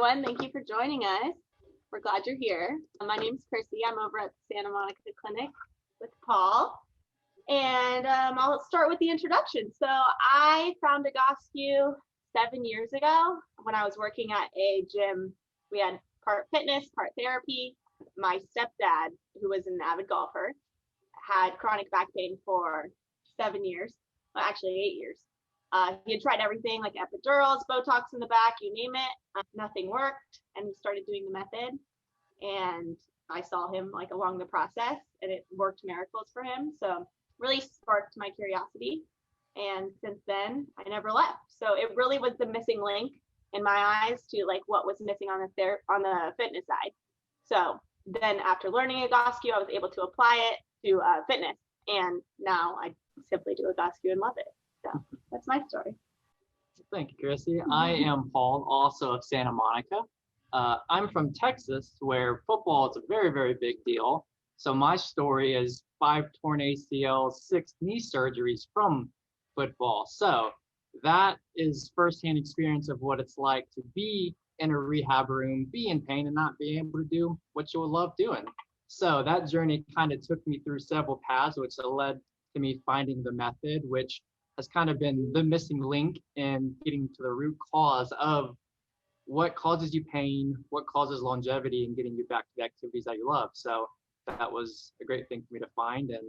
everyone. Thank you for joining us. We're glad you're here. My name's Chrissy. I'm over at Santa Monica Clinic with Paul. And I'll start with the introduction. So I found Egoscue 7 years ago when I was working at a gym. We had part fitness, part therapy. My stepdad, who was an avid golfer, had chronic back pain for 7 years, well, actually 8 years. He had tried everything like epidurals, Botox in the back, you name it. Nothing worked, and he started doing the method. And I saw him like along the process, and it worked miracles for him. So really sparked my curiosity. And since then, I never left. So it really was the missing link in my eyes to like what was missing on the fitness side. So then after learning Egoscue, I was able to apply it to fitness. And now I simply do Egoscue and love it. So that's my story. Thank you, Chrissy. I am Paul, also of Santa Monica. I'm from Texas, where football is a very, very big deal. So my story is 5 torn ACLs, 6 knee surgeries from football. So that is firsthand experience of what it's like to be in a rehab room, be in pain, and not be able to do what you would love doing. So that journey kind of took me through several paths, which led to me finding the method, which has kind of been the missing link in getting to the root cause of what causes you pain, what causes longevity, and getting you back to the activities that you love. So that was a great thing for me to find, and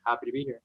happy to be here.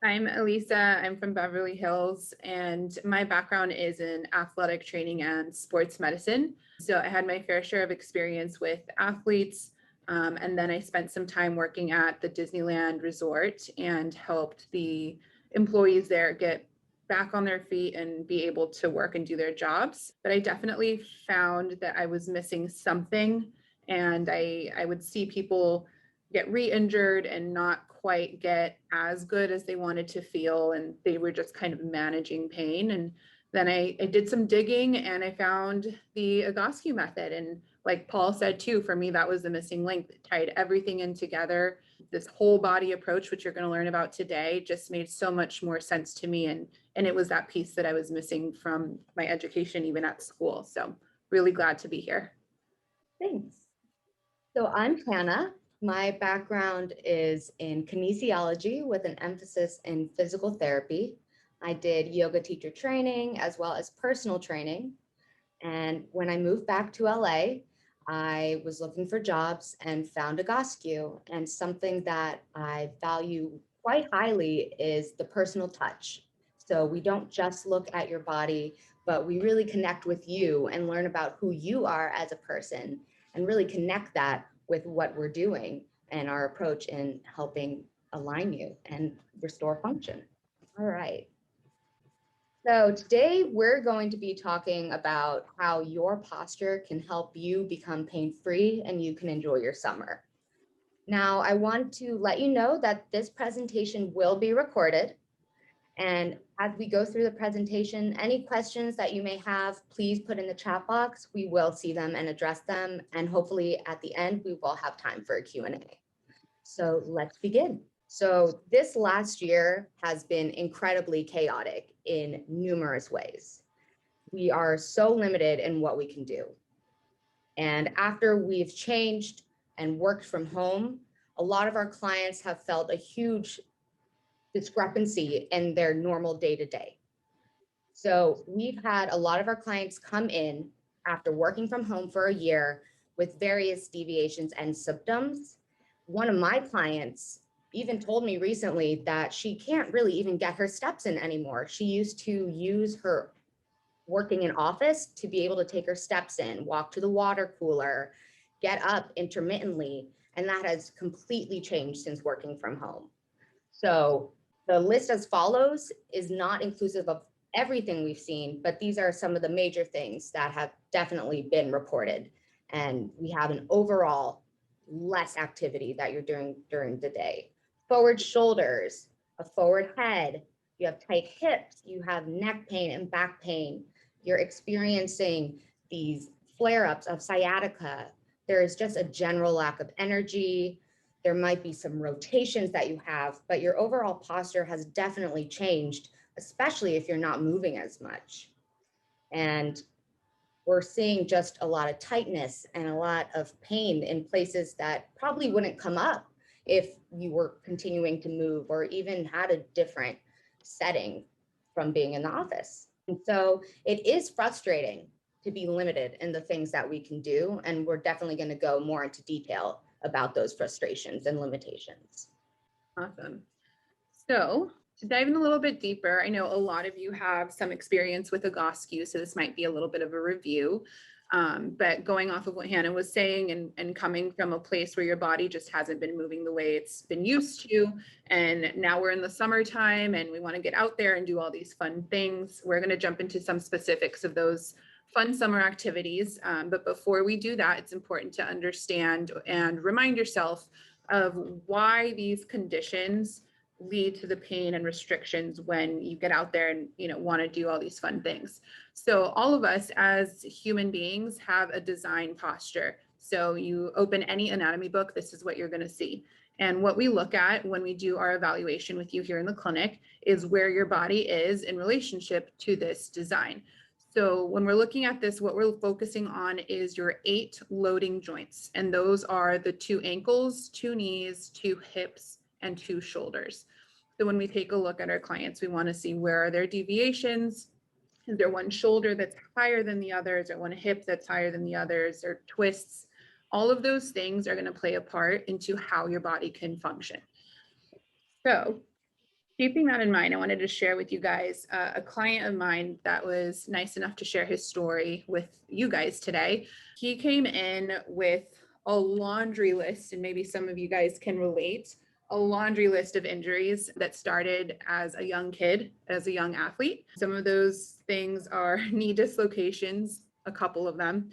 I'm Elisa. I'm from Beverly Hills, and my background is in athletic training and sports medicine. So I had my fair share of experience with athletes, and then I spent some time working at the Disneyland Resort and helped the employees there get back on their feet and be able to work and do their jobs. But I definitely found that I was missing something, and I would see people get re-injured and not quite get as good as they wanted to feel, and they were just kind of managing pain. And then I did some digging, and I found the Egoscue method. And like Paul said too, for me, that was the missing link that tied everything in together. This whole body approach, which you're going to learn about today, just made so much more sense to me. And it was that piece that I was missing from my education, even at school. So really glad to be here. Thanks. So I'm Hannah. My background is in kinesiology with an emphasis in physical therapy. I did yoga teacher training as well as personal training. And when I moved back to LA, I was looking for jobs and found Egoscue. And something that I value quite highly is the personal touch. So we don't just look at your body, but we really connect with you and learn about who you are as a person and really connect that with what we're doing and our approach in helping align you and restore function. All right. So today we're going to be talking about how your posture can help you become pain-free and you can enjoy your summer. Now, I want to let you know that this presentation will be recorded. And as we go through the presentation, any questions that you may have, please put in the chat box. We will see them and address them. And hopefully at the end, we will have time for a Q&A. So let's begin. So this last year has been incredibly chaotic in numerous ways. We are so limited in what we can do. And after we've changed and worked from home, a lot of our clients have felt a huge discrepancy in their normal day-to-day. So we've had a lot of our clients come in after working from home for a year with various deviations and symptoms. One of my clients even told me recently that she can't really even get her steps in anymore. She used to use her working in office to be able to take her steps in, walk to the water cooler, get up intermittently, and that has completely changed since working from home. So the list as follows is not inclusive of everything we've seen, but these are some of the major things that have definitely been reported. And we have an overall less activity that you're doing during the day. Forward shoulders, a forward head, you have tight hips, you have neck pain and back pain, you're experiencing these flare-ups of sciatica. There is just a general lack of energy. There might be some rotations that you have, but your overall posture has definitely changed, especially if you're not moving as much. And we're seeing just a lot of tightness and a lot of pain in places that probably wouldn't come up if you were continuing to move or even had a different setting from being in the office. And so it is frustrating to be limited in the things that we can do. And we're definitely going to go more into detail about those frustrations and limitations. Awesome. So to dive in a little bit deeper, I know a lot of you have some experience with Egoscue, so this might be a little bit of a review. But going off of what Hannah was saying and coming from a place where your body just hasn't been moving the way it's been used to, and now we're in the summertime and we want to get out there and do all these fun things, we're going to jump into some specifics of those fun summer activities. But before we do that, it's important to understand and remind yourself of why these conditions lead to the pain and restrictions when you get out there and want to do all these fun things. So all of us as human beings have a design posture. So you open any anatomy book, this is what you're going to see. And what we look at when we do our evaluation with you here in the clinic is where your body is in relationship to this design. So when we're looking at this, what we're focusing on is your 8 loading joints. And those are the 2 ankles, 2 knees, 2 hips, and 2 shoulders. So when we take a look at our clients, we want to see where are their deviations. Is there one shoulder that's higher than the others, or one hip that's higher than the others, or twists? All of those things are going to play a part into how your body can function. So keeping that in mind, I wanted to share with you guys a client of mine that was nice enough to share his story with you guys today. He came in with a laundry list, and maybe some of you guys can relate, a laundry list of injuries that started as a young kid, as a young athlete. Some of those things are knee dislocations, a couple of them,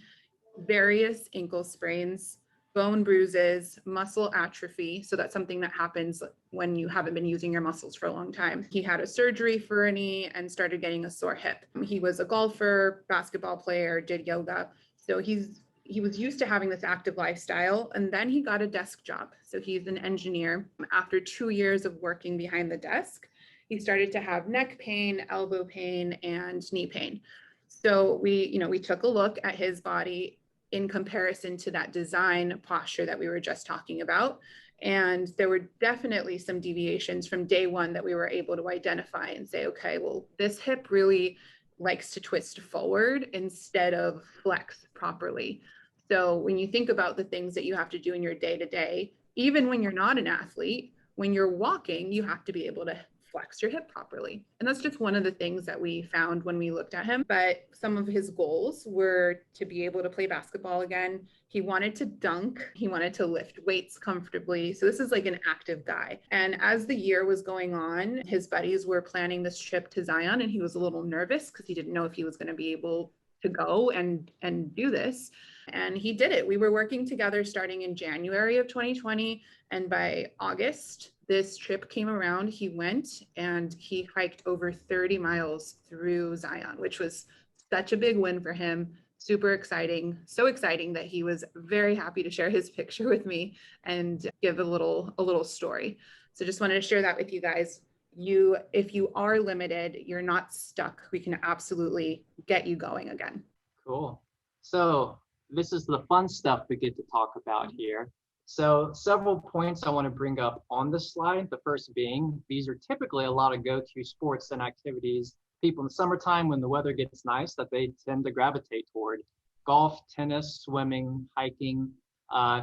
various ankle sprains, bone bruises, muscle atrophy. So that's something that happens when you haven't been using your muscles for a long time. He had a surgery for a knee and started getting a sore hip. He was a golfer, basketball player, did yoga. So he was used to having this active lifestyle, and then he got a desk job. So he's an engineer. After 2 years of working behind the desk, he started to have neck pain, elbow pain, and knee pain. So we took a look at his body in comparison to that design posture that we were just talking about. And there were definitely some deviations from day one that we were able to identify and say, okay, well, this hip really likes to twist forward instead of flex properly. So when you think about the things that you have to do in your day-to-day, even when you're not an athlete, when you're walking, you have to be able to flex your hip properly. And that's just one of the things that we found when we looked at him. But some of his goals were to be able to play basketball again. He wanted to dunk. He wanted to lift weights comfortably. So this is like an active guy. And as the year was going on, his buddies were planning this trip to Zion, and he was a little nervous because he didn't know if he was going to be able to go and do this. And he did it. We were working together starting in January of 2020. And by August, this trip came around. He went and he hiked over 30 miles through Zion, which was such a big win for him. Super exciting. So exciting that he was very happy to share his picture with me and give a little story. So just wanted to share that with you guys. If you are limited, you're not stuck. We can absolutely get you going again. Cool. So this is the fun stuff we get to talk about here. So several points I want to bring up on this slide. The first being, these are typically a lot of go-to sports and activities people in the summertime when the weather gets nice that they tend to gravitate toward. Golf, tennis, swimming, hiking,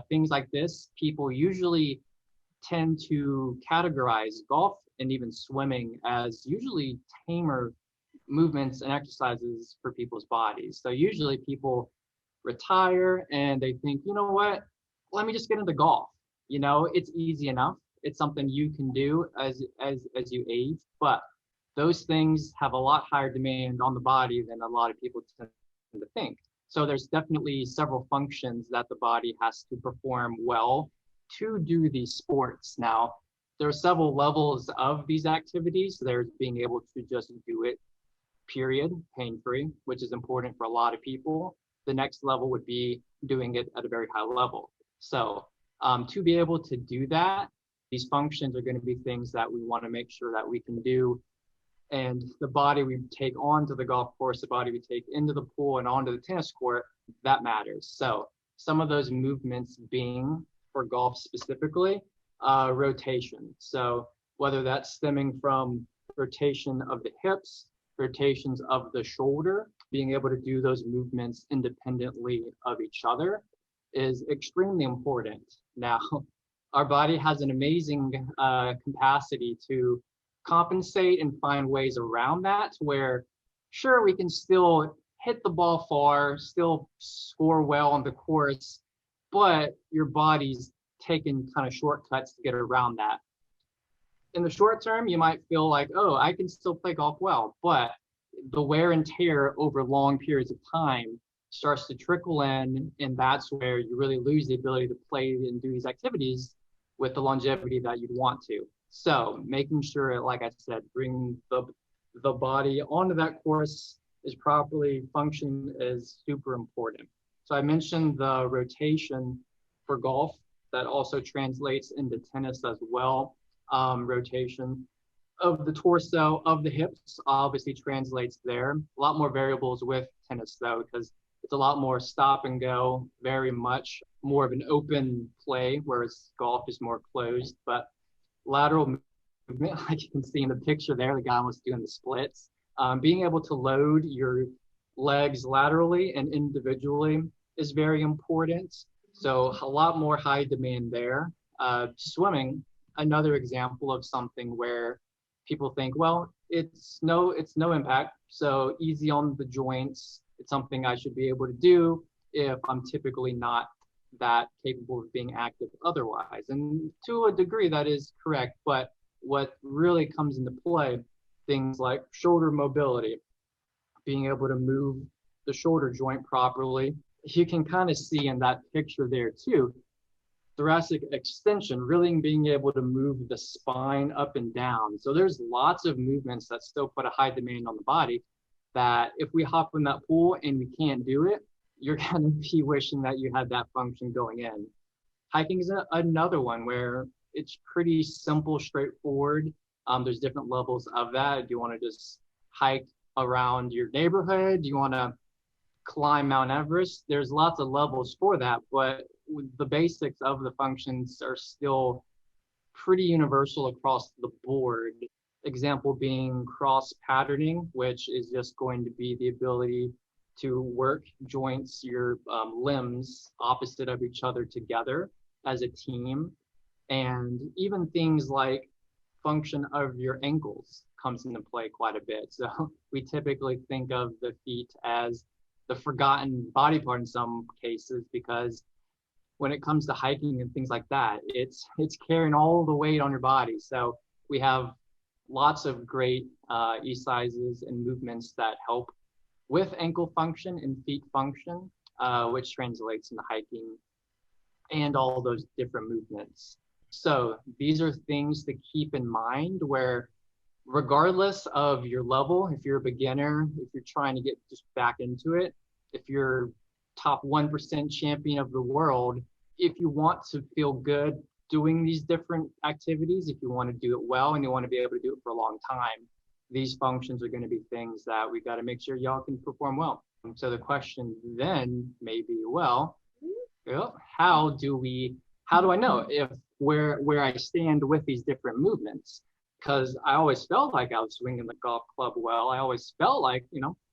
things like this. People usually tend to categorize golf and even swimming as usually tamer movements and exercises for people's bodies. So usually people retire and they think, you know what, let me just get into golf. It's easy enough. It's something you can do as you age, but those things have a lot higher demand on the body than a lot of people tend to think. So there's definitely several functions that the body has to perform well to do these sports. Now, there are several levels of these activities. There's being able to just do it, period, pain-free, which is important for a lot of people. The next level would be doing it at a very high level. So to be able to do that, these functions are going to be things that we want to make sure that we can do and the body we take onto the golf course, the body we take into the pool and onto the tennis court, that matters. So some of those movements being, for golf specifically, rotation. So whether that's stemming from rotation of the hips, rotations of the shoulder, being able to do those movements independently of each other is extremely important. Now, our body has an amazing capacity to compensate and find ways around that, where sure, we can still hit the ball far, still score well on the course, but your body's taking kind of shortcuts to get around that. In the short term, you might feel like, oh, I can still play golf well, but the wear and tear over long periods of time starts to trickle in, and that's where you really lose the ability to play and do these activities with the longevity that you'd want to. So making sure, like I said, bringing the body onto that course is properly functioning is super important. So I mentioned the rotation for golf. That also translates into tennis as well. Rotation of the torso, of the hips, obviously translates there. A lot more variables with tennis though, because it's a lot more stop and go, very much more of an open play, whereas golf is more closed. But lateral movement, like you can see in the picture there, the guy was doing the splits. Being able to load your legs laterally and individually is very important. So a lot more high demand there. Swimming, another example of something where people think, well, it's no impact, so easy on the joints. It's something I should be able to do if I'm typically not that capable of being active otherwise. And to a degree, that is correct. But what really comes into play, things like shoulder mobility, being able to move the shoulder joint properly. You can kind of see in that picture there too, thoracic extension, really being able to move the spine up and down. So there's lots of movements that still put a high demand on the body that if we hop in that pool and we can't do it, you're going to be wishing that you had that function going in. Hiking is another one where it's pretty simple, straightforward. There's different levels of that. Do you want to just hike around your neighborhood? Do you want to climb Mount Everest? There's lots of levels for that, but the basics of the functions are still pretty universal across the board. Example being cross patterning, which is just going to be the ability to work joints, your limbs opposite of each other together as a team. And even things like function of your ankles comes into play quite a bit. So we typically think of the feet as the forgotten body part in some cases, because when it comes to hiking and things like that, it's carrying all the weight on your body. So we have lots of great exercises and movements that help with ankle function and feet function, which translates into hiking and all those different movements. So these are things to keep in mind, where regardless of your level, if you're a beginner, if you're trying to get just back into it, if you're top 1% champion of the world, if you want to feel good doing these different activities, if you want to do it well and you want to be able to do it for a long time, these functions are going to be things that we got to make sure y'all can perform well. So the question then may be, well, how do I know if where I stand with these different movements? Because I always felt like I was swinging the golf club well. I always felt like,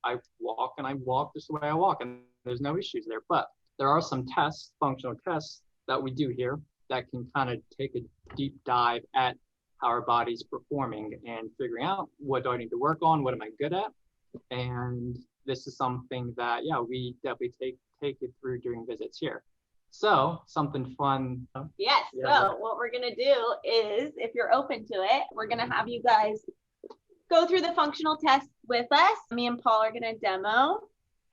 I walk just the way I walk, and there's no issues there. But there are some tests, functional tests that we do here that can kind of take a deep dive at how our body's performing and figuring out what do I need to work on, what am I good at. And this is something that, we definitely take it through during visits here. So something fun. Yes. So what we're going to do is, if you're open to it, we're going to have you guys go through the functional test with us. Me and Paul are going to demo,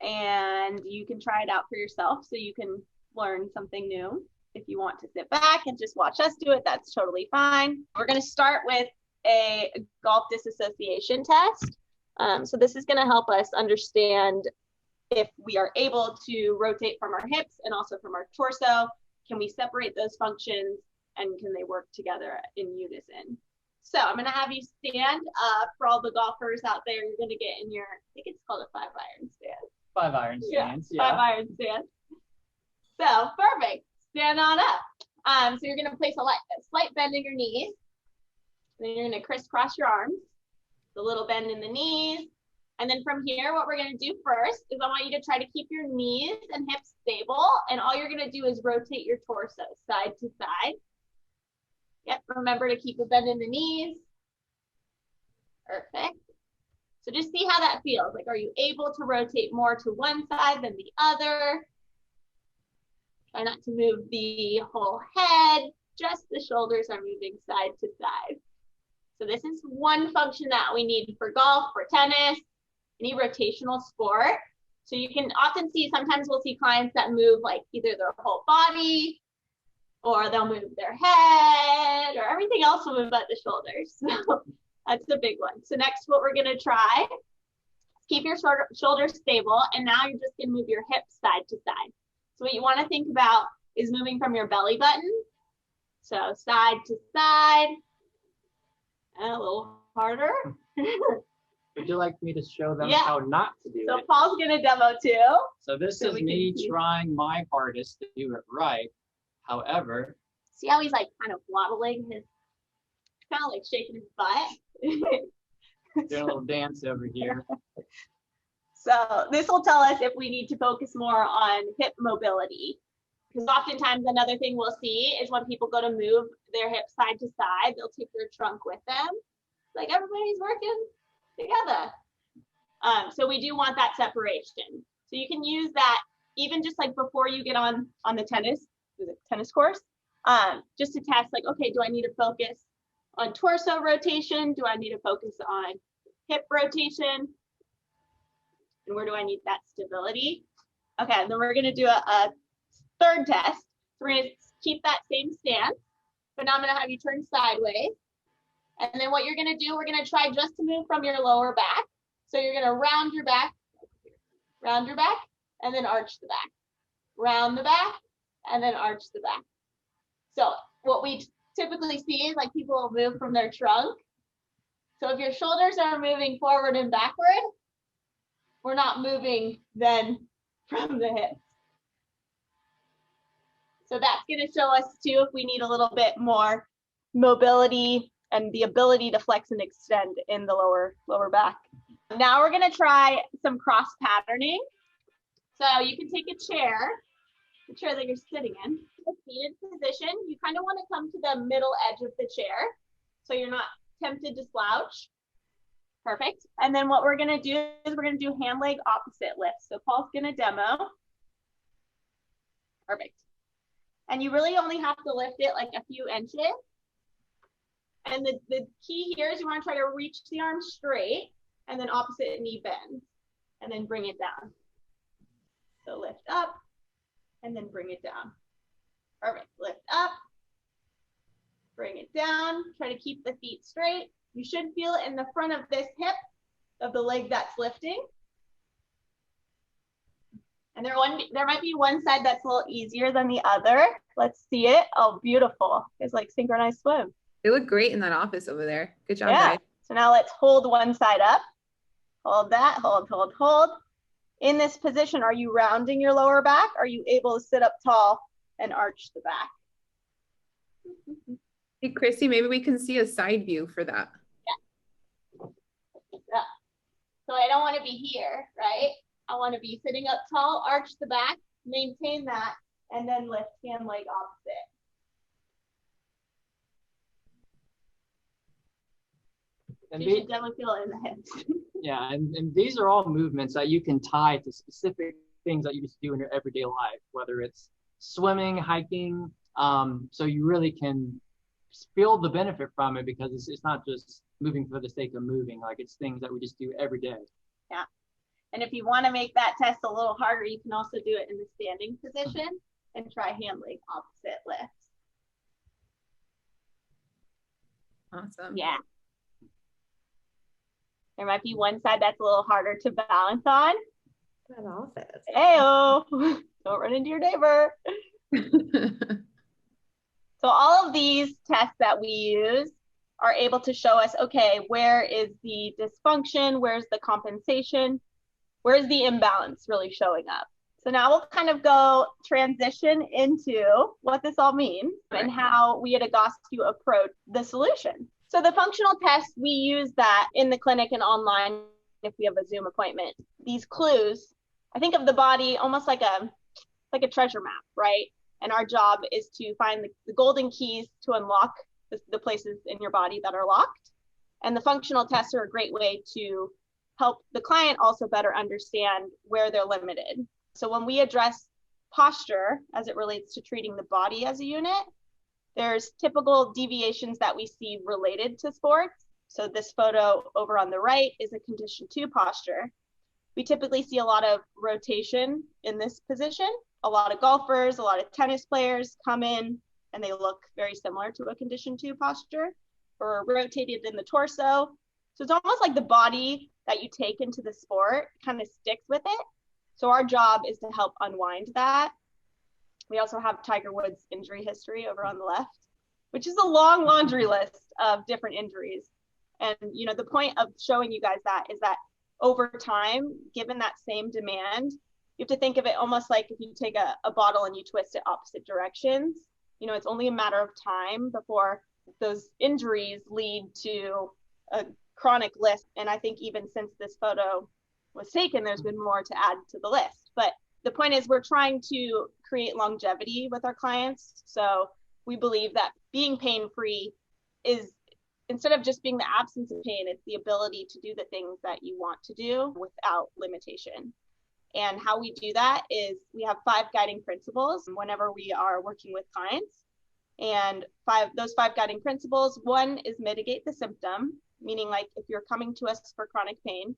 and you can try it out for yourself so you can learn something new. If you want to sit back and just watch us do it, that's totally fine. We're going to start with a golf disassociation test. So this is going to help us understand if we are able to rotate from our hips and also from our torso. Can we separate those functions, and can they work together in unison? So I'm going to have you stand up for all the golfers out there. You're going to get in your, I think it's called a 5-iron stand. 5-iron stance. Yeah. 5-iron stand. So perfect. Stand on up. So you're going to place a slight bend in your knees. Then you're going to crisscross your arms. The little bend in the knees. And then from here, what we're going to do first is I want you to try to keep your knees and hips stable. And all you're going to do is rotate your torso side to side. Yep, remember to keep a bend in the knees. Perfect. So just see how that feels. Like, are you able to rotate more to one side than the other? Try not to move the whole head. Just the shoulders are moving side to side. So this is one function that we need for golf, for tennis, any rotational sport. So you can often see, sometimes we'll see clients that move like either their whole body, or they'll move their head, or everything else will move but the shoulders. So that's the big one. So next, what we're gonna try, keep your shoulders stable, and now you're just gonna move your hips side to side. So what you wanna think about is moving from your belly button. So side to side, and a little harder. Would you like me to show them how not to do it? So Paul's gonna demo too. So this is me trying my hardest to do it right. However, see how he's like kind of waddling, his kind of like shaking his butt. doing a little dance over here. So this will tell us if we need to focus more on hip mobility. Because oftentimes another thing we'll see is when people go to move their hips side to side, they'll take their trunk with them. Like everybody's working together. So we do want that separation. So you can use that even just like before you get on the tennis course, just to test like, okay, do I need to focus on torso rotation? Do I need to focus on hip rotation? And where do I need that stability? Okay, and then we're gonna do a third test. So we're gonna keep that same stance, but now I'm gonna have you turn sideways. And then what you're gonna do, we're gonna try just to move from your lower back. So you're gonna round your back, and then arch the back. Round the back, and then arch the back. So what we typically see is like people will move from their trunk. So if your shoulders are moving forward and backward, we're not moving then from the hips. So that's going to show us too if we need a little bit more mobility and the ability to flex and extend in the lower back. Now we're going to try some cross patterning. So you can take a chair, the chair that you're sitting in, a seated position. You kind of want to come to the middle edge of the chair so you're not tempted to slouch. Perfect. And then what we're going to do is we're going to do hand leg opposite lifts. So Paul's going to demo. Perfect. And you really only have to lift it like a few inches. And the key here is you want to try to reach the arm straight and then opposite knee bends and then bring it down. So lift up and then bring it down. Perfect. Lift up, bring it down. Try to keep the feet straight. You should feel it in the front of this hip of the leg that's lifting. And there might be one side that's a little easier than the other. Let's see it. Oh, beautiful. It's like synchronized swim. They look great in that office over there. Good job, yeah. Guys. So now let's hold one side up. Hold that, hold, hold, hold. In this position, are you rounding your lower back? Are you able to sit up tall and arch the back? Hey, Chrissy, maybe we can see a side view for that. Yeah. So I don't want to be here, right? I want to be sitting up tall, arch the back, maintain that, and then lift hand leg opposite. And you should definitely feel it in the hips. Yeah, and these are all movements that you can tie to specific things that you just do in your everyday life, whether it's swimming, hiking, so you really can feel the benefit from it because it's not just moving for the sake of moving, like it's things that we just do every day. Yeah. And if you want to make that test a little harder, you can also do it in the standing position and try hand leg opposite lifts. Awesome. Yeah. There might be one side that's a little harder to balance on. That office. Hey-oh, don't run into your neighbor. So all of these tests that we use are able to show us, okay, where is the dysfunction? Where's the compensation? Where's the imbalance really showing up? So now we'll kind of go transition into what this all means and how we at Egoscue approach the solution. So the functional test, we use that in the clinic and online if we have a Zoom appointment. These clues, I think of the body almost like a treasure map, right? And our job is to find the golden keys to unlock the places in your body that are locked. And the functional tests are a great way to help the client also better understand where they're limited. So when we address posture as it relates to treating the body as a unit, there's typical deviations that we see related to sports. So this photo over on the right is a condition 2 posture. We typically see a lot of rotation in this position. A lot of golfers, a lot of tennis players come in and they look very similar to a condition 2 posture, or rotated in the torso. So it's almost like the body that you take into the sport kind of sticks with it. So our job is to help unwind that. We also have Tiger Woods' injury history over on the left, which is a long laundry list of different injuries. And the point of showing you guys that is that over time, given that same demand, you have to think of it almost like if you take a bottle and you twist it opposite directions. It's only a matter of time before those injuries lead to a chronic list. And I think even since this photo was taken, there's been more to add to the list. But the point is, we're trying to create longevity with our clients. So we believe that being pain-free is, instead of just being the absence of pain, it's the ability to do the things that you want to do without limitation. And how we do that is we have 5 guiding principles whenever we are working with clients. And those 5 guiding principles, one is mitigate the symptom, meaning like if you're coming to us for chronic pain,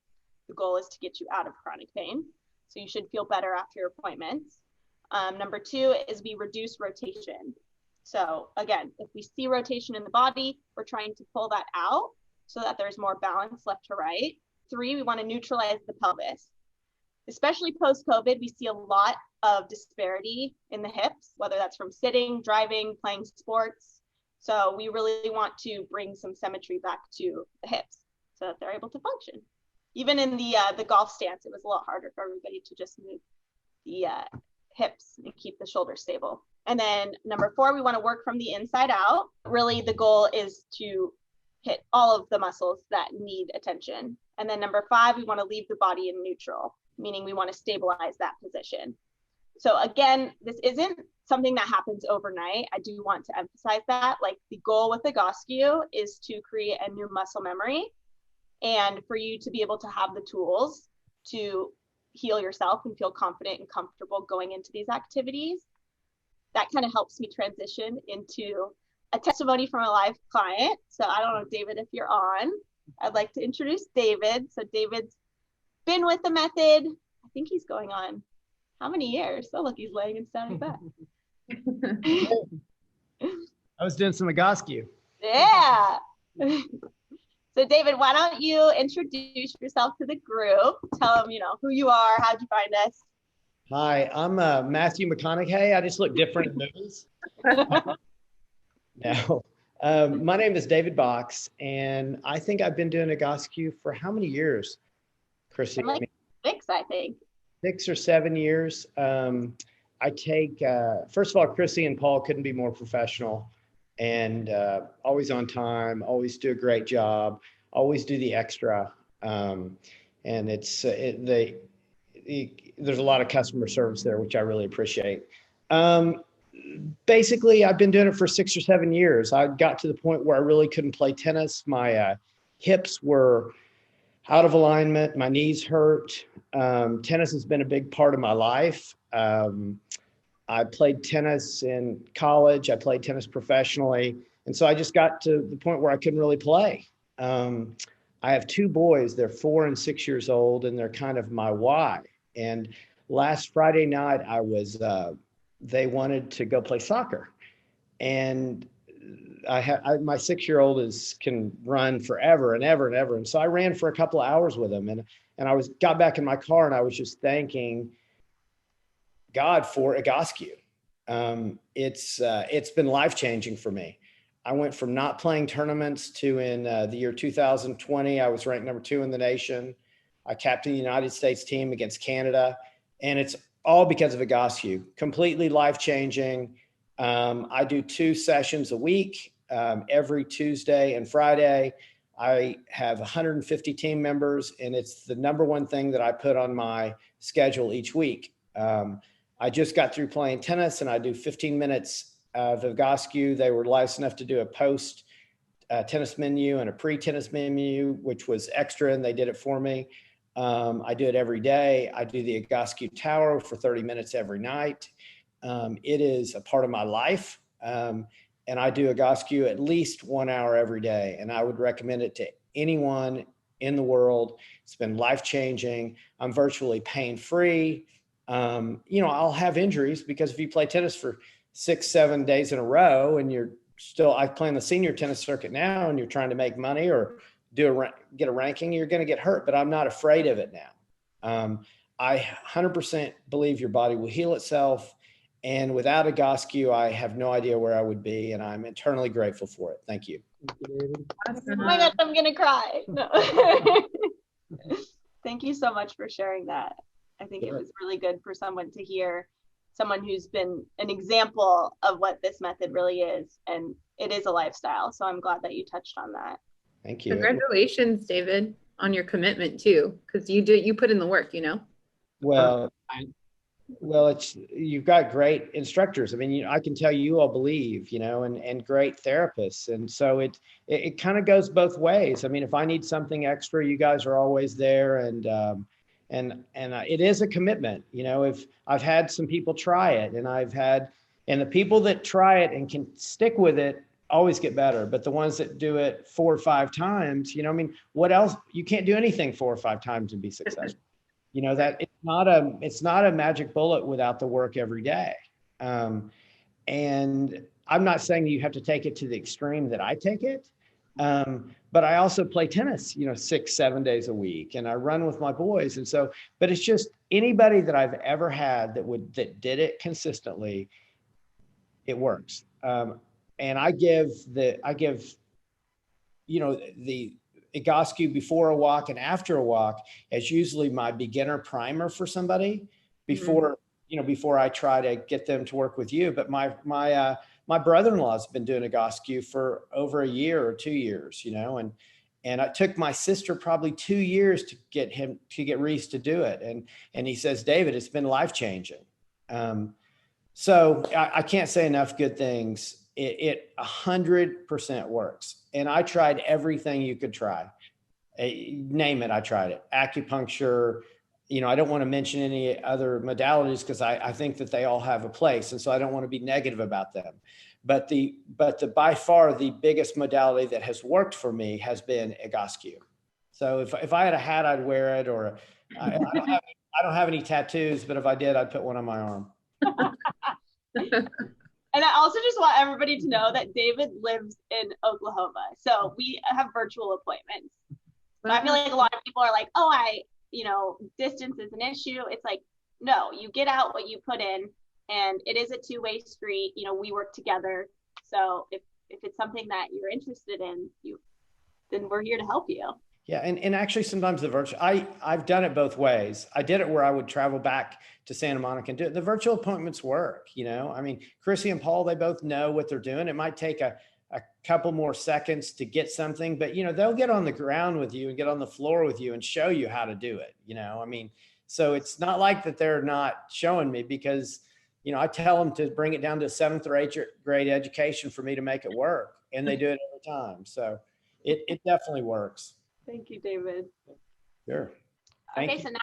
the goal is to get you out of chronic pain. So you should feel better after your appointments. Number 2 is we reduce rotation. So again, if we see rotation in the body, we're trying to pull that out so that there's more balance left to right. 3, we want to neutralize the pelvis. Especially post-COVID, we see a lot of disparity in the hips, whether that's from sitting, driving, playing sports. So we really want to bring some symmetry back to the hips so that they're able to function. Even in the golf stance, it was a lot harder for everybody to just move the hips and keep the shoulders stable. And then number 4, we want to work from the inside out. Really, the goal is to hit all of the muscles that need attention. And then number 5, we want to leave the body in neutral, meaning we want to stabilize that position. So again, this isn't something that happens overnight. I do want to emphasize that. Like, the goal with Egoscue is to create a new muscle memory and for you to be able to have the tools to heal yourself and feel confident and comfortable going into these activities. That kind of helps me transition into a testimony from a live client. So I don't know, David, if you're on, I'd like to introduce David. So David's been with the method, I think he's going on how many years? Oh, look, he's laying in standing back. I was doing some Egoscue. Yeah. So David, why don't you introduce yourself to the group? Tell them, who you are, how'd you find us? Hi, I'm Matthew McConaughey. I just look different in movies. No, my name is David Box, and I think I've been doing Egoscue for how many years, Chrissy? Like 6, I think. 6 or 7 years. I take, first of all, Chrissy and Paul couldn't be more professional, and always on time, always do a great job, always do the extra. And it's, there's a lot of customer service there, which I really appreciate. Basically, I've been doing it for 6 or 7 years. I got to the point where I really couldn't play tennis. My hips were out of alignment. My knees hurt. Tennis has been a big part of my life. I played tennis in college. I played tennis professionally. And so I just got to the point where I couldn't really play. I have 2 boys. They're 4 and 6 years old, and they're kind of my why. And last Friday night, they wanted to go play soccer. And my 6-year-old can run forever and ever and ever. And so I ran for a couple of hours with him, and I got back in my car, and I was just thanking God for Egoscue. It's been life-changing for me. I went from not playing tournaments to in the year 2020, I was ranked number 2 in the nation. I captained the United States team against Canada, and it's all because of Egoscue. Completely life-changing. I do 2 sessions a week, every Tuesday and Friday. I have 150 team members, and it's the number one thing that I put on my schedule each week. I just got through playing tennis, and I do 15 minutes of Egoscue. They were nice enough to do a post tennis menu and a pre-tennis menu, which was extra, and they did it for me. I do it every day. I do the Egoscue Tower for 30 minutes every night. It is a part of my life. And I do Egoscue at least 1 hour every day. And I would recommend it to anyone in the world. It's been life-changing. I'm virtually pain-free. I'll have injuries because if you play tennis for 6-7 days in a row and I play in the senior tennis circuit now, and you're trying to make money or get a ranking, you're going to get hurt, but I'm not afraid of it now. I 100% believe your body will heal itself. And without Egoscue, I have no idea where I would be, and I'm eternally grateful for it. Thank you. Thank you, David. Oh my gosh, I'm gonna cry. No. Thank you so much for sharing that. I think it was really good for someone to hear, someone who's been an example of what this method really is, and it is a lifestyle. So I'm glad that you touched on that. Thank you. Congratulations, David, on your commitment too, because you put in the work, Well, you've got great instructors. I mean, I can tell you all believe, and great therapists. And so it kind of goes both ways. I mean, if I need something extra, you guys are always there. And it is a commitment. If I've had some people try it, and the people that try it and can stick with it always get better. But the ones that do it 4 or 5 times, what else? You can't do anything 4 or 5 times and be successful. That it's not a magic bullet without the work every day. And I'm not saying you have to take it to the extreme that I take it. But I also play tennis, 6-7 days a week, and I run with my boys. And so, but it's just anybody that I've ever had that did it consistently, it works. And I give the Egoscue before a walk and after a walk as usually my beginner primer for somebody before I try to get them to work with you. But my brother-in-law's been doing Egoscue for over a year or 2 years, and it took my sister probably 2 years to get Reese to do it. And he says, David, it's been life-changing. So I can't say enough good things. It 100% works. And I tried everything you could try. Name it, I tried it. Acupuncture, I don't want to mention any other modalities because I think that they all have a place. And so I don't want to be negative about them. But the by far the biggest modality that has worked for me has been Egoscue. So if I had a hat, I'd wear it, or I don't have any tattoos, but if I did, I'd put one on my arm. And I also just want everybody to know that David lives in Oklahoma. So we have virtual appointments. So I feel like a lot of people are like, distance is an issue. It's like, no, you get out what you put in, and it is a two-way street. We work together. So if it's something that you're interested in, then we're here to help you. Yeah. And actually sometimes the virtual, I've done it both ways. I did it where I would travel back to Santa Monica and do it. The virtual appointments work, I mean, Chrissy and Paul, they both know what they're doing. It might take a couple more seconds to get something, but they'll get on the ground with you and get on the floor with you and show you how to do it. I mean, so it's not like that they're not showing me because, I tell them to bring it down to 7th or 8th grade education for me to make it work. And they do it every time. So it definitely works. Thank you, David. Sure. Okay, so now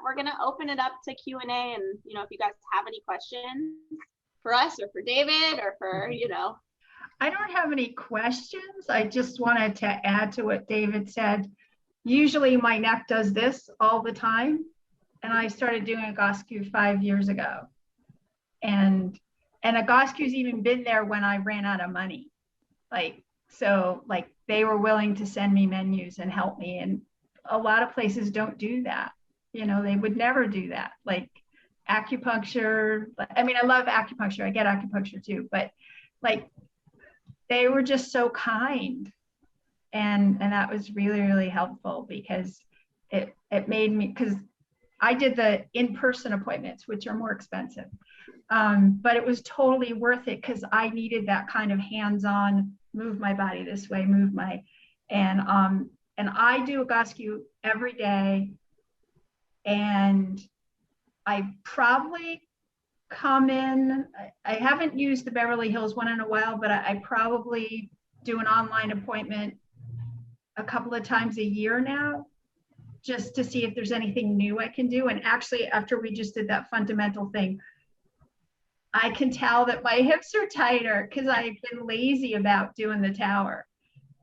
we're gonna open it up to Q&A, and if you guys have any questions for us or for David or for I don't have any questions. I just wanted to add to what David said. Usually my neck does this all the time, and I started doing Egoscue 5 years ago, and Egoscue's even been there when I ran out of money, So they were willing to send me menus and help me. And a lot of places don't do that. They would never do that. Like acupuncture. I mean, I love acupuncture. I get acupuncture too, but they were just so kind. And that was really, really helpful because it made me, because I did the in-person appointments, which are more expensive. But it was totally worth it because I needed that kind of hands-on, move my body this way, and I do Egoscue every day. And I probably come in, I haven't used the Beverly Hills one in a while, but I probably do an online appointment a couple of times a year now, just to see if there's anything new I can do. And actually, after we just did that fundamental thing, I can tell that my hips are tighter because I've been lazy about doing the tower.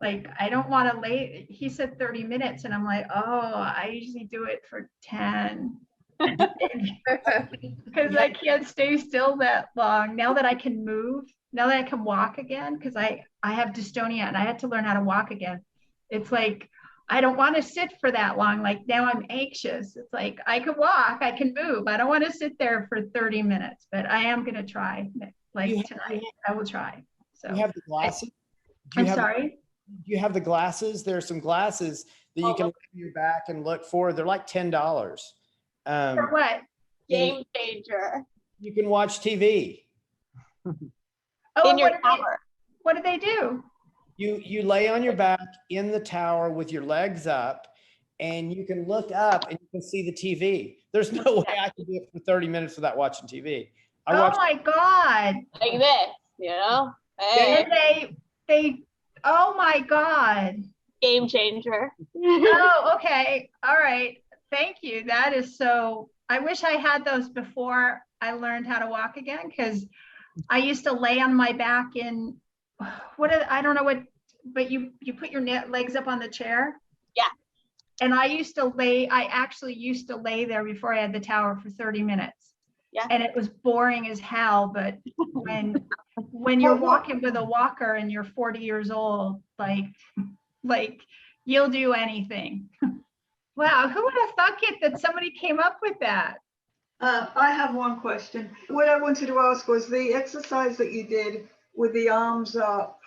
Like, I don't want to lay, he said 30 minutes, and I'm like, oh, I usually do it for 10. Because I can't stay still that long. Now that I can move, now that I can walk again, because I have dystonia and I had to learn how to walk again. It's like, I don't want to sit for that long. Like, now I'm anxious. It's like, I can walk, I can move. I don't want to sit there for 30 minutes, but I am going to try. Like tonight, I will try. So You have the glasses? I'm sorry? Do you have the glasses? There are some glasses that you can lay on your back and look for. They're like $10. For what? Game changer. You can watch TV. Oh, In your tower. What do they do? You lay on your back in the tower with your legs up, and you can look up and you can see the TV. There's no way I can do it for 30 minutes without watching TV. Oh my God. Like this, you know? Hey. And they, oh my God. Game changer. Oh, okay. All right. Thank you. That is so, I wish I had those before I learned how to walk again, because I used to lay on my back in, I don't know what, but you put your legs up on the chair. Yeah. And I actually used to lay there before I had the tower for 30 minutes. Yeah. And it was boring as hell. But when you're walking with a walker and you're 40 years old, like you'll do anything. Wow, who would have thought that somebody came up with that? I have one question. What I wanted to ask was the exercise that you did with the arms up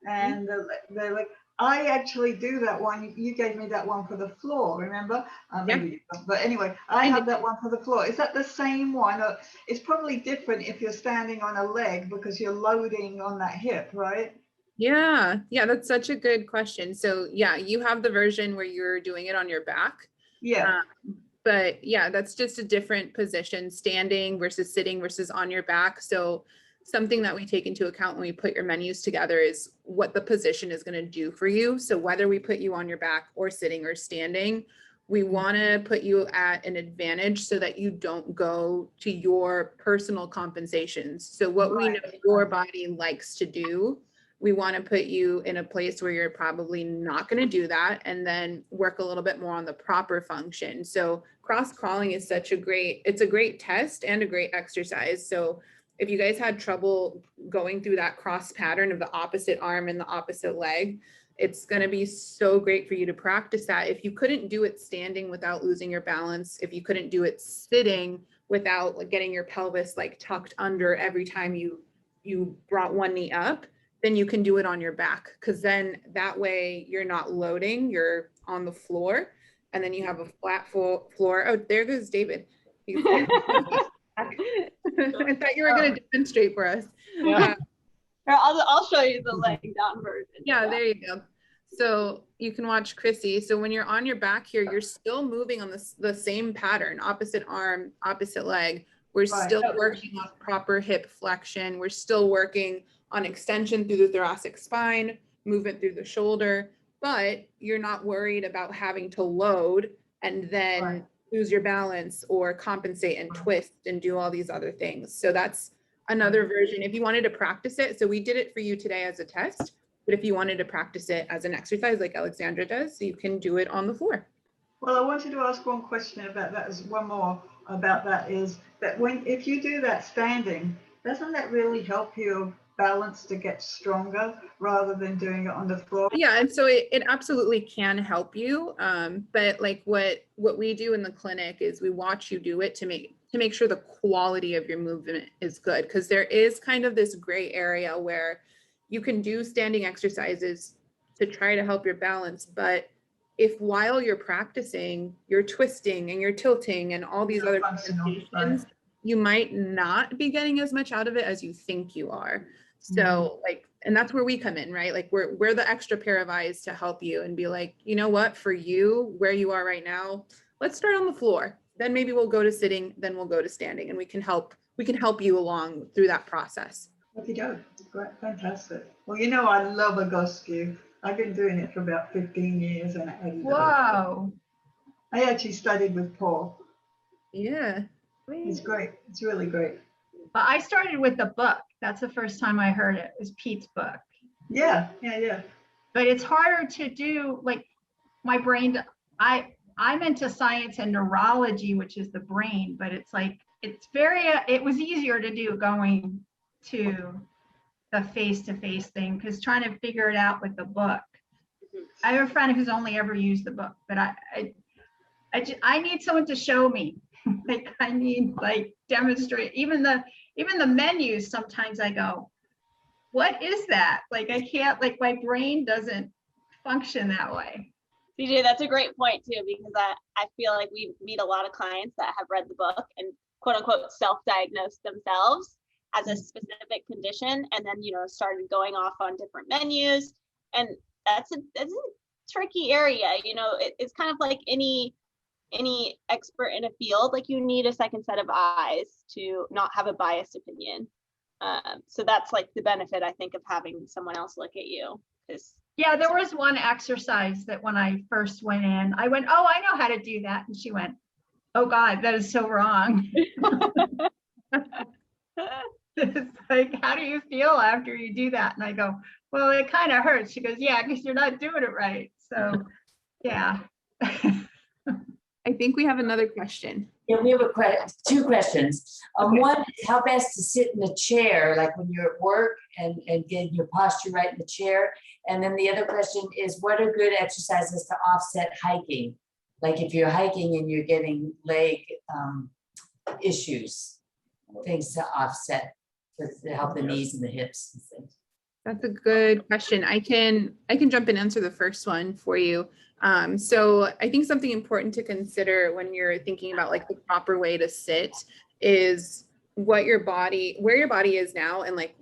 and the like. I actually do that one. You gave me that one for the floor, remember? Maybe, but anyway, I have that one for the floor. Is that the same one? It's probably different if you're standing on a leg because you're loading on that hip, right? Yeah, that's such a good question. So yeah, you have the version where you're doing it on your back. Yeah. But yeah, that's just a different position, standing versus sitting versus on your back. So something that we take into account when we put your menus together is what the position is going to do for you. So whether we put you on your back or sitting or standing, we want to put you at an advantage so that you don't go to your personal compensations. So what we know your body likes to do, we want to put you in a place where you're probably not going to do that, and then work a little bit more on the proper function. So cross crawling is it's a great test and a great exercise. So if you guys had trouble going through that cross pattern of the opposite arm and the opposite leg, it's going to be so great for you to practice that. If you couldn't do it standing without losing your balance, if you couldn't do it sitting without getting your pelvis tucked under every time you brought one knee up, then you can do it on your back, because then that way you're not loading, you're on the floor, and then you have a flat floor. Oh, there goes David. I thought you were going to demonstrate for us. Yeah. I'll show you the laying down version. Yeah, there you go. So you can watch Chrissy. So when you're on your back here, you're still moving on the same pattern, opposite arm, opposite leg. We're still working on proper hip flexion. We're still working on extension through the thoracic spine, movement through the shoulder, but you're not worried about having to load and then lose your balance or compensate and twist and do all these other things. So that's another version if you wanted to practice it. So we did it for you today as a test, but if you wanted to practice it as an exercise like Alexandra does, you can do it on the floor. Well, I wanted to ask one question about that, is that if you do that standing, doesn't that really help your balance to get stronger rather than doing it on the floor? Yeah, and so it absolutely can help you. But what we do in the clinic is we watch you do it to make sure the quality of your movement is good, because there is kind of this gray area where you can do standing exercises to try to help your balance. But if while you're practicing, you're twisting and you're tilting and all these other sensations, you might not be getting as much out of it as you think you are. So like, and that's where we come in, right? Like we're the extra pair of eyes to help you and be like, you know what, for you, where you are right now, let's start on the floor. Then maybe we'll go to sitting, then we'll go to standing, and we can help you along through that process. Okay, go. Great, fantastic. Well, you know, I love Egoscue. I've been doing it for about 15 years, and Whoa. I actually studied with Paul. Yeah. It's great. It's really great. But I started with the book. That's the first time I heard it. It was Pete's book. Yeah. But it's harder to do, like my brain, I'm into science and neurology, which is the brain, but it's like, it was easier to do going to the face-to-face thing, because trying to figure it out with the book. I have a friend who's only ever used the book, but I need someone to show me. Like I need demonstrate. Even the menus, sometimes I go, what is that? Like I can't, like my brain doesn't function that way. CJ, that's a great point too, because I feel like we meet a lot of clients that have read the book and quote unquote self-diagnosed themselves as a specific condition, and then started going off on different menus, and that's a tricky area. It's kind of like any expert in a field, like you need a second set of eyes to not have a biased opinion. So that's like the benefit, I think, of having someone else look at you. Yeah, there was one exercise that when I first went in, I went, oh, I know how to do that. And she went, oh God, that is so wrong. It's like, how do you feel after you do that? And I go, well, it kind of hurts. She goes, yeah, because you're not doing it right. So yeah. I think we have another question. Yeah, we have two questions. Okay. One is how best to sit in a chair, like when you're at work and get your posture right in the chair. And then the other question is, what are good exercises to offset hiking? Like if you're hiking and you're getting leg issues, things to offset to help the knees and the hips and things. That's a good question. I can jump in and answer the first one for you. So I think something important to consider when you're thinking about like the proper way to sit is where your body is now, and like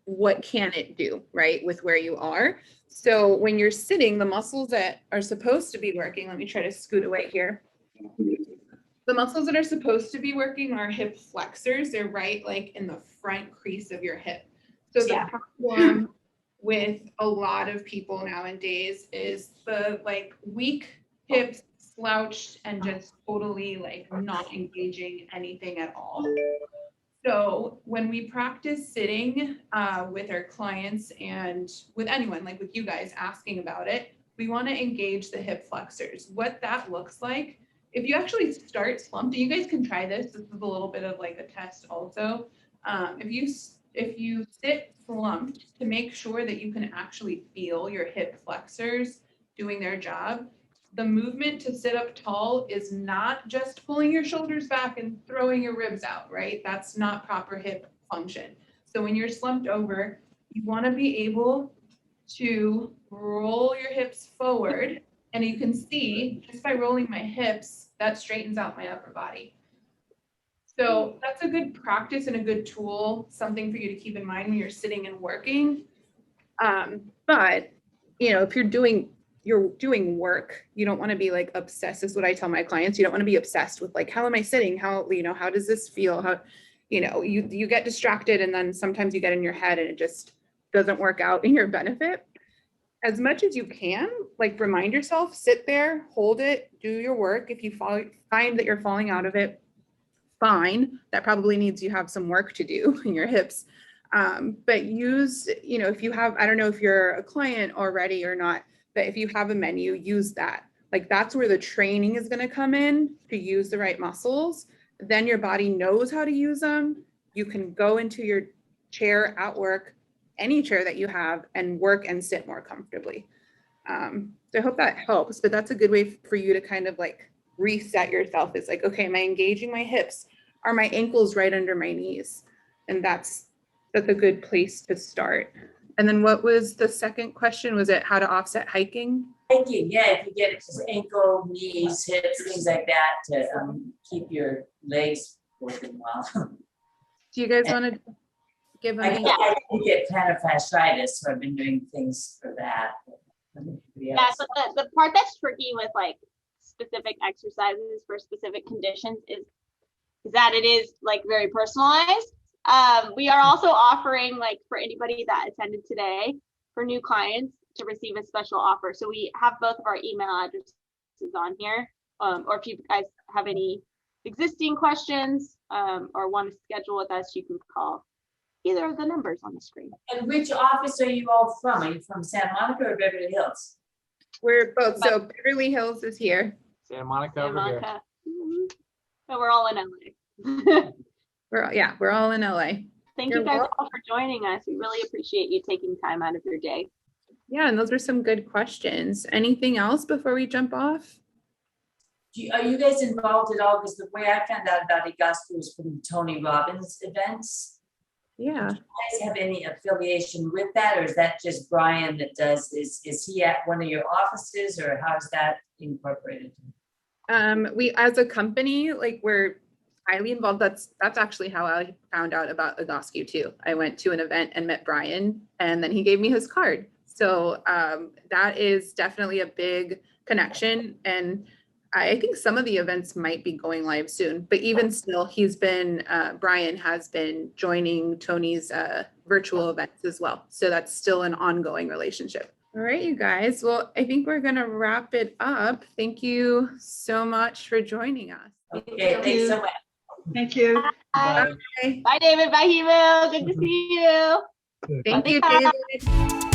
what can it do, right, with where you are. So when you're sitting, the muscles that are supposed to be working, let me try to scoot away here. The muscles that are supposed to be working are hip flexors. They're right like in the front crease of your hip. So the problem with a lot of people nowadays is the like weak hips, slouched, and just totally like not engaging anything at all. So when we practice sitting with our clients and with anyone, like with you guys asking about it, we want to engage the hip flexors. What that looks like, if you actually start slumped, and you guys can try this, this is a little bit of like a test also. If you sit slumped, to make sure that you can actually feel your hip flexors doing their job, the movement to sit up tall is not just pulling your shoulders back and throwing your ribs out, right? That's not proper hip function. So when you're slumped over, you want to be able to roll your hips forward, and you can see just by rolling my hips, that straightens out my upper body. So that's a good practice and a good tool, something for you to keep in mind when you're sitting and working. But if you're doing work, you don't want to be like obsessed. This is what I tell my clients. You don't want to be obsessed with like, how am I sitting? How does this feel? How, you get distracted, and then sometimes you get in your head and it just doesn't work out in your benefit. As much as you can, like remind yourself, sit there, hold it, do your work. If you find that you're falling out of it, fine. That probably means you have some work to do in your hips. But use, if you have, I don't know if you're a client already or not, but if you have a menu, use that. Like that's where the training is going to come in to use the right muscles. Then your body knows how to use them. You can go into your chair at work, any chair that you have, and work and sit more comfortably. So I hope that helps, but that's a good way for you to kind of like reset yourself. It's like, okay, am I engaging my hips? Are my ankles right under my knees? And that's a good place to start. And then what was the second question? Was it how to offset hiking? Hiking, yeah, if you get it just ankle, knees, hips, things like that to keep your legs working well. Do you guys want to give them? I get plantar fasciitis, so I've been doing things for that. Yeah, so the part that's tricky with like specific exercises for specific conditions is that it is like very personalized. We are also offering, like, for anybody that attended today, for new clients to receive a special offer. So we have both of our email addresses on here, or if you guys have any existing questions or want to schedule with us, you can call either of the numbers on the screen. And which office are you all from? Are you from Santa Monica or Beverly Hills? We're both. So Beverly Hills is here. Santa Monica Santa over here. Monica. Mm-hmm. So we're all in LA. We're all in LA. Thank you guys all for joining us. We really appreciate you taking time out of your day. Yeah, and those were some good questions. Anything else before we jump off? Are you guys involved at all? Because the way I found out about Egoscue was from Tony Robbins events. Yeah. Do you guys have any affiliation with that, or is that just Brian that does? Is he at one of your offices, or how is that incorporated? We, as a company, like, we're highly involved. That's actually how I found out about Egoscue too. I went to an event and met Brian, and then he gave me his card. So that is definitely a big connection. And I think some of the events might be going live soon, but even still, Brian has been joining Tony's virtual events as well. So that's still an ongoing relationship. All right, you guys. Well, I think we're going to wrap it up. Thank you so much for joining us. Okay, thanks so much. Thank you. Bye. Bye, David. Bye, Himo. Good to see you. Thank you, David.